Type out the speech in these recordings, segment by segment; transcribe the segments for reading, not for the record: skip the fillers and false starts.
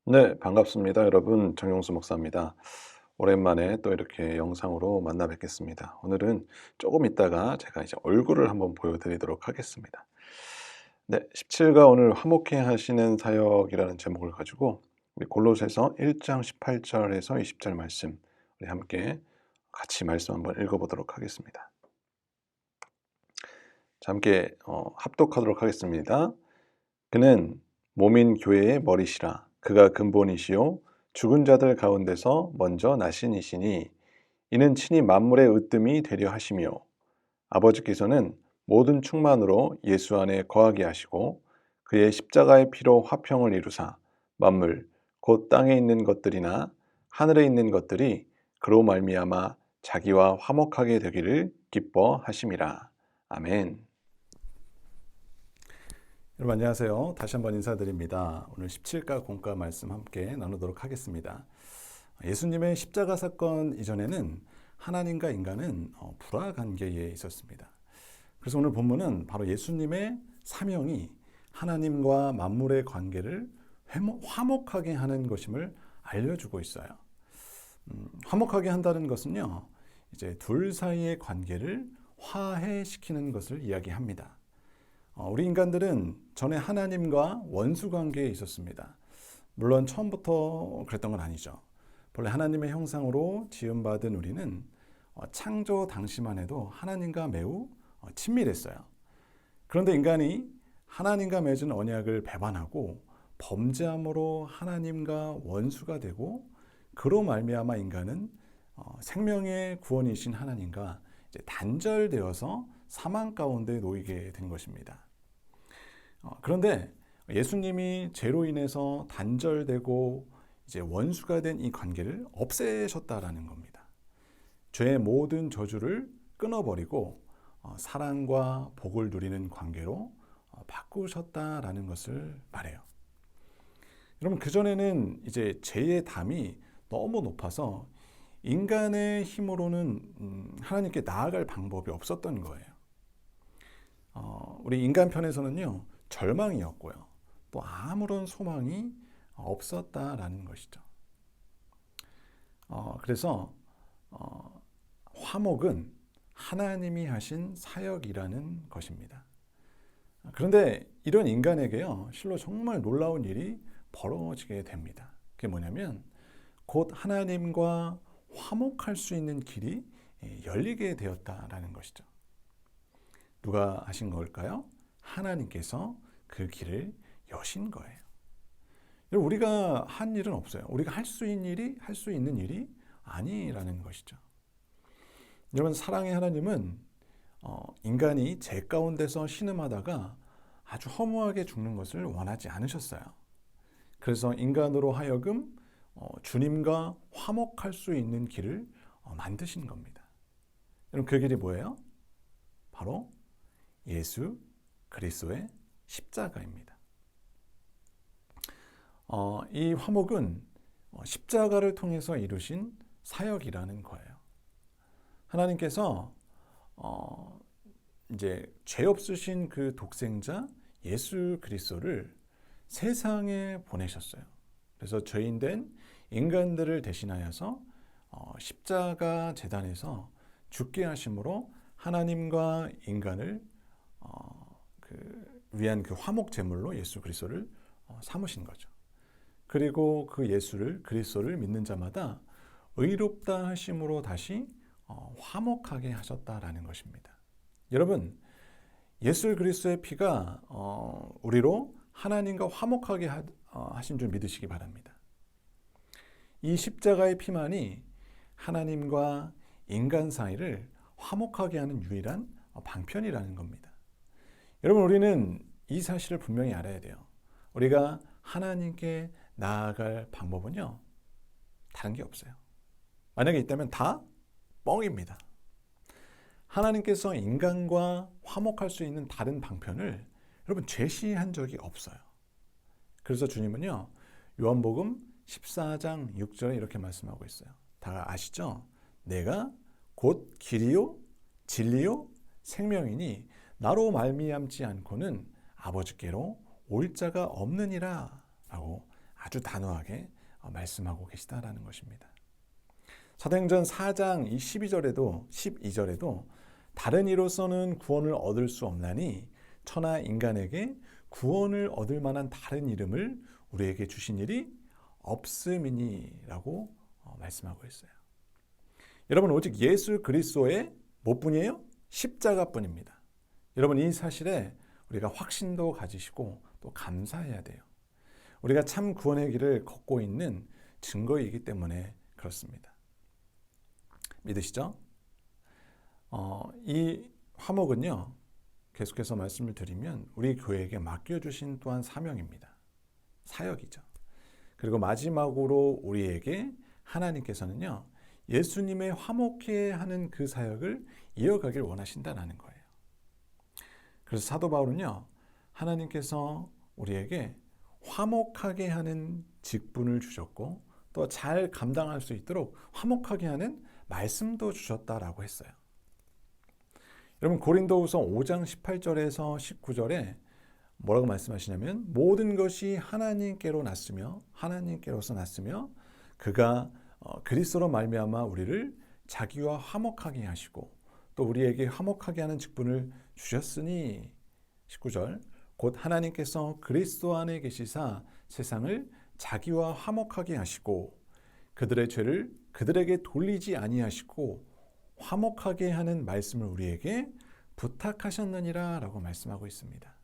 네, 반갑습니다. 여러분, 정용수 목사입니다. 오랜만에 또 이렇게 영상으로 만나 뵙겠습니다. 오늘은 조금 있다가 제가 이제 얼굴을 한번 보여드리도록 하겠습니다. 네, 17가 오늘 화목해 하시는 사역이라는 제목을 가지고 우리 골로새서 1장 18절에서 20절 말씀 우리 함께 같이 말씀 한번 읽어보도록 하겠습니다. 자, 함께 합독하도록 하겠습니다. 그는 몸인 교회의 머리시라. 그가 근본이시요 죽은 자들 가운데서 먼저 나신 이시니 이는 친히 만물의 으뜸이 되려 하시며 아버지께서는 모든 충만으로 예수 안에 거하게 하시고 그의 십자가의 피로 화평을 이루사 만물 곧 땅에 있는 것들이나 하늘에 있는 것들이 그로 말미암아 자기와 화목하게 되기를 기뻐하심이라. 아멘. 여러분 안녕하세요. 다시 한번 인사드립니다. 오늘 17가 공과 말씀 함께 나누도록 하겠습니다. 예수님의 십자가 사건 이전에는 하나님과 인간은 불화 관계에 있었습니다. 그래서 오늘 본문은 바로 예수님의 사명이 하나님과 만물의 관계를 화목하게 하는 것임을 알려주고 있어요. 화목하게 한다는 것은요, 이제 둘 사이의 관계를 화해시키는 것을 이야기합니다. 우리 인간들은 전에 하나님과 원수 관계에 있었습니다. 물론 처음부터 그랬던 건 아니죠. 본래 하나님의 형상으로 지음받은 우리는 창조 당시만 해도 하나님과 매우 친밀했어요. 그런데 인간이 하나님과 맺은 언약을 배반하고 범죄함으로 하나님과 원수가 되고 그로 말미암아 인간은 생명의 구원이신 하나님과 이제 단절되어서 사망 가운데 놓이게 된 것입니다. 그런데 예수님이 죄로 인해서 단절되고 이제 원수가 된 이 관계를 없애셨다라는 겁니다. 죄의 모든 저주를 끊어버리고 사랑과 복을 누리는 관계로 바꾸셨다라는 것을 말해요. 여러분, 그전에는 이제 죄의 담이 너무 높아서 인간의 힘으로는 하나님께 나아갈 방법이 없었던 거예요. 우리 인간 편에서는요, 절망이었고요. 또 아무런 소망이 없었다라는 것이죠. 그래서 화목은 하나님이 하신 사역이라는 것입니다. 그런데 이런 인간에게요, 실로 정말 놀라운 일이 벌어지게 됩니다. 그게 뭐냐면 곧 하나님과 화목할 수 있는 길이 열리게 되었다라는 것이죠. 누가 하신 걸까요? 하나님께서 그 길을 여신 거예요. 우리가 한 일은 없어요. 우리가 할 수 있는 일이 아니라는 것이죠. 여러분, 사랑의 하나님은 인간이 죄 가운데서 신음하다가 아주 허무하게 죽는 것을 원하지 않으셨어요. 그래서 인간으로 하여금 주님과 화목할 수 있는 길을 만드신 겁니다. 여러분, 그 길이 뭐예요? 바로 예수 그리스도의 십자가입니다. 이 화목은 십자가를 통해서 이루신 사역이라는 거예요. 하나님께서 이제 죄 없으신 그 독생자 예수 그리스도를 세상에 보내셨어요. 그래서 죄인된 인간들을 대신하여서 십자가 제단에서 죽게 하심으로 하나님과 인간을 위한 그 화목 제물로 예수 그리스도를 삼으신 거죠. 그리고 그 그리스도를 믿는 자마다 의롭다 하심으로 다시 화목하게 하셨다라는 것입니다. 여러분, 예수 그리스도의 피가 우리로 하나님과 화목하게 하신 줄 믿으시기 바랍니다. 이 십자가의 피만이 하나님과 인간 사이를 화목하게 하는 유일한 방편이라는 겁니다. 여러분, 우리는 이 사실을 분명히 알아야 돼요. 우리가 하나님께 나아갈 방법은요, 다른 게 없어요. 만약에 있다면 다 뻥입니다. 하나님께서 인간과 화목할 수 있는 다른 방편을 여러분 제시한 적이 없어요. 그래서 주님은요, 요한복음 14장 6절에 이렇게 말씀하고 있어요. 다 아시죠? 내가 곧 길이요 진리요 생명이니 나로 말미암지 않고는 아버지께로 올 자가 없느니라 라고 아주 단호하게 말씀하고 계시다라는 것입니다. 사도행전 4장 12절에도 다른 이로서는 구원을 얻을 수 없나니 천하 인간에게 구원을 얻을 만한 다른 이름을 우리에게 주신 일이 없음이니라고 말씀하고 있어요. 여러분, 오직 예수 그리스도의 뭐뿐이에요? 십자가뿐입니다. 여러분, 이 사실에 우리가 확신도 가지시고 또 감사해야 돼요. 우리가 참 구원의 길을 걷고 있는 증거이기 때문에 그렇습니다. 믿으시죠? 이 화목은요, 계속해서 말씀을 드리면 우리 교회에게 맡겨주신 또한 사명입니다. 사역이죠. 그리고 마지막으로 우리에게 하나님께서는요, 예수님의 화목해 하는 그 사역을 이어가길 원하신다는 거예요. 그래서 사도 바울은요, 하나님께서 우리에게 화목하게 하는 직분을 주셨고 또 잘 감당할 수 있도록 화목하게 하는 말씀도 주셨다라고 했어요. 여러분, 고린도후서 5장 18절에서 19절에 뭐라고 말씀하시냐면 모든 것이 하나님께로 났으며 하나님께로서 났으며 그가 그리스도로 말미암아 우리를 자기와 화목하게 하시고 또 우리에게 화목하게 하는 직분을 주셨으니 19절 곧 하나님께서 그리스도 안에 계시사 세상을 자기와 화목하게 하시고 그들의 죄를 그들에게 돌리지 아니하시고 화목하게 하는 말씀을 우리에게 부탁하셨느니라 라고 말씀하고 있습니다.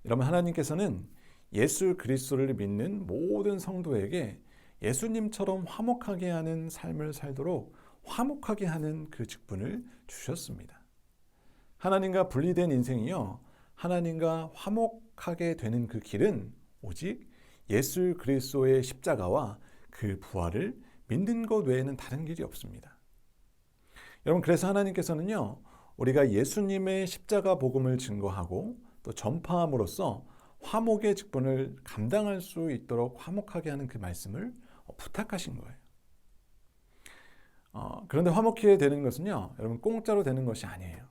여러분, 하나님께서는 예수 그리스도를 믿는 모든 성도에게 예수님처럼 화목하게 하는 삶을 살도록 화목하게 하는 그 직분을 주셨습니다. 하나님과 분리된 인생이요, 하나님과 화목하게 되는 그 길은 오직 예수 그리스도의 십자가와 그 부활을 믿는 것 외에는 다른 길이 없습니다. 여러분, 그래서 하나님께서는요, 우리가 예수님의 십자가 복음을 증거하고 또 전파함으로써 화목의 직분을 감당할 수 있도록 화목하게 하는 그 말씀을 부탁하신 거예요. 그런데 화목하게 되는 것은요, 여러분, 공짜로 되는 것이 아니에요.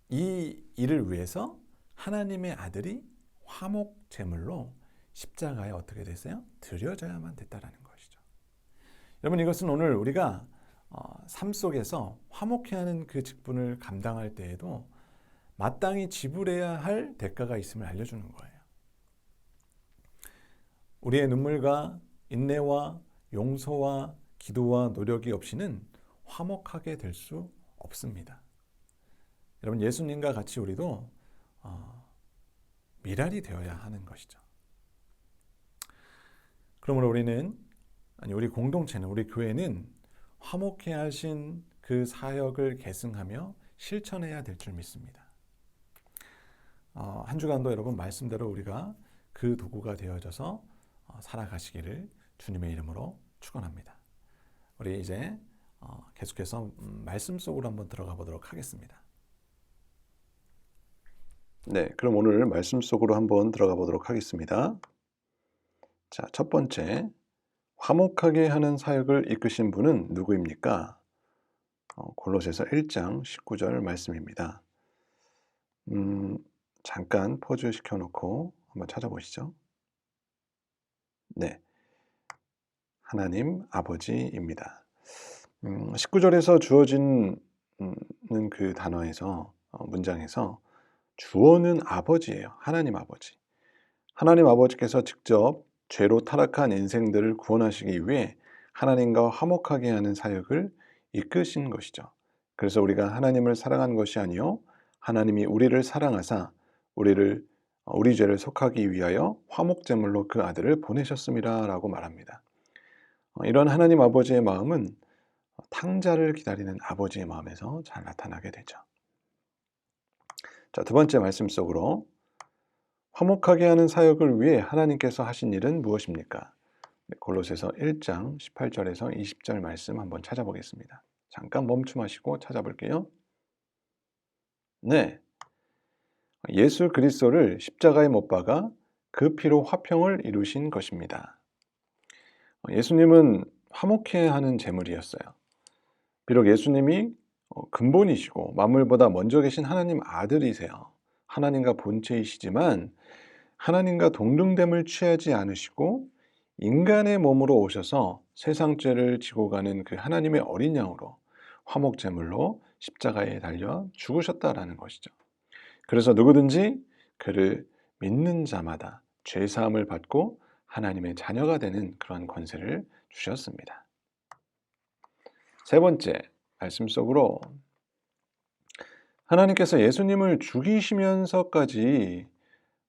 이 일을 위해서 하나님의 아들이 화목 제물로 십자가에 어떻게 됐어요? 드려져야만 됐다라는 것이죠. 여러분, 이것은 오늘 우리가 삶 속에서 화목해 하는 그 직분을 감당할 때에도 마땅히 지불해야 할 대가가 있음을 알려주는 거예요. 우리의 눈물과 인내와 용서와 기도와 노력이 없이는 화목하게 될 수 없습니다. 여러분, 예수님과 같이 우리도 미랄이 되어야 하는 것이죠. 그러므로 우리 공동체는, 우리 교회는 화목해 하신 그 사역을 계승하며 실천해야 될 줄 믿습니다. 한 주간도 여러분 말씀대로 우리가 그 도구가 되어져서 살아가시기를 주님의 이름으로 축원합니다. 우리 이제 계속해서 말씀 속으로 한번 들어가 보도록 하겠습니다. 네, 그럼 오늘 말씀 속으로 한번 들어가 보도록 하겠습니다. 자, 첫 번째, 화목하게 하는 사역을 이끄신 분은 누구입니까? 골로새서 1장 19절 말씀입니다. 잠깐 포즈 시켜놓고 한번 찾아보시죠. 네, 하나님 아버지입니다. 19절에서 주어진 그 단어에서 문장에서 주어는 아버지예요. 하나님 아버지. 하나님 아버지께서 직접 죄로 타락한 인생들을 구원하시기 위해 하나님과 화목하게 하는 사역을 이끄신 것이죠. 그래서 우리가 하나님을 사랑한 것이 아니요 하나님이 우리를 사랑하사 우리 죄를 속하기 위하여 화목제물로 그 아들을 보내셨습니다 라고 말합니다. 이런 하나님 아버지의 마음은 탕자를 기다리는 아버지의 마음에서 잘 나타나게 되죠. 자, 두 번째 말씀 속으로 화목하게 하는 사역을 위해 하나님께서 하신 일은 무엇입니까? 골로새서 1장 18절에서 20절 말씀 한번 찾아보겠습니다. 잠깐 멈춤하시고 찾아볼게요. 네, 예수 그리스도를 십자가에 못 박아 그 피로 화평을 이루신 것입니다. 예수님은 화목해 하는 제물이었어요. 비록 예수님이 근본이시고 만물보다 먼저 계신 하나님 아들이세요. 하나님과 본체이시지만 하나님과 동등됨을 취하지 않으시고 인간의 몸으로 오셔서 세상 죄를 지고 가는 그 하나님의 어린 양으로 화목제물로 십자가에 달려 죽으셨다라는 것이죠. 그래서 누구든지 그를 믿는 자마다 죄 사함을 받고 하나님의 자녀가 되는 그러한 권세를 주셨습니다. 세 번째 말씀 속으로 하나님께서 예수님을 죽이시면서까지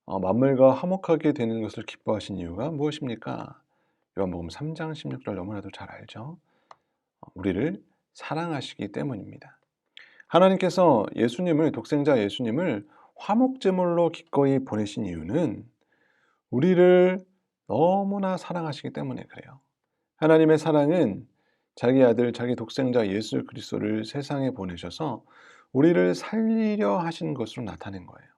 만물과 화목하게 되는 것을 기뻐하신 이유가 무엇입니까? 요한복음 3장 16절 너무나도 잘 알죠. 우리를 사랑하시기 때문입니다. 하나님께서 독생자 예수님을 화목제물로 기꺼이 보내신 이유는 우리를 너무나 사랑하시기 때문에 그래요. 하나님의 사랑은 자기 아들, 자기 독생자 예수 그리스도를 세상에 보내셔서 우리를 살리려 하신 것으로 나타낸 거예요.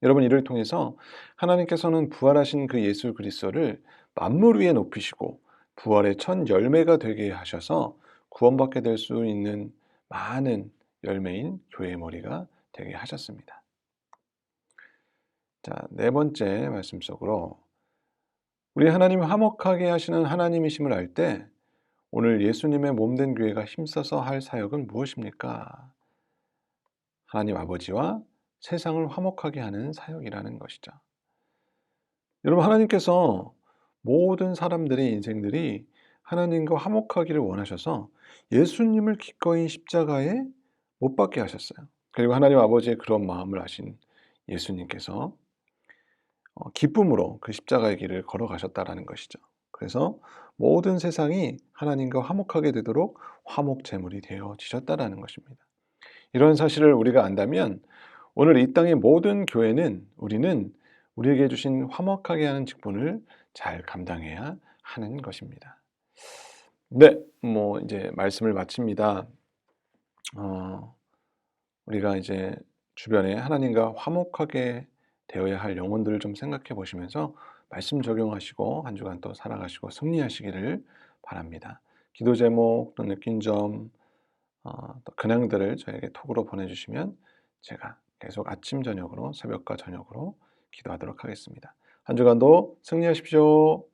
여러분, 이를 통해서 하나님께서는 부활하신 그 예수 그리스도를 만물 위에 높이시고 부활의 첫 열매가 되게 하셔서 구원받게 될 수 있는 많은 열매인 교회의 머리가 되게 하셨습니다. 자, 네 번째 말씀 속으로 우리 하나님이 화목하게 하시는 하나님이심을 알 때 오늘 예수님의 몸된 교회가 힘써서 할 사역은 무엇입니까? 하나님 아버지와 세상을 화목하게 하는 사역이라는 것이죠. 여러분, 하나님께서 모든 사람들의 인생들이 하나님과 화목하기를 원하셔서 예수님을 기꺼이 십자가에 못 박게 하셨어요. 그리고 하나님 아버지의 그런 마음을 아신 예수님께서 기쁨으로 그 십자가의 길을 걸어가셨다라는 것이죠. 그래서 모든 세상이 하나님과 화목하게 되도록 화목 제물이 되어지셨다라는 것입니다. 이런 사실을 우리가 안다면 오늘 이 땅의 모든 교회는 우리는 우리에게 주신 화목하게 하는 직분을 잘 감당해야 하는 것입니다. 네, 이제 말씀을 마칩니다. 우리가 이제 주변에 하나님과 화목하게 되어야 할 영혼들을 좀 생각해 보시면서 말씀 적용하시고 한 주간 또 살아가시고 승리하시기를 바랍니다. 기도 제목 또 느낀 점, 또 근황들을 저에게 톡으로 보내주시면 제가 계속 아침 저녁으로 새벽과 저녁으로 기도하도록 하겠습니다. 한 주간도 승리하십시오.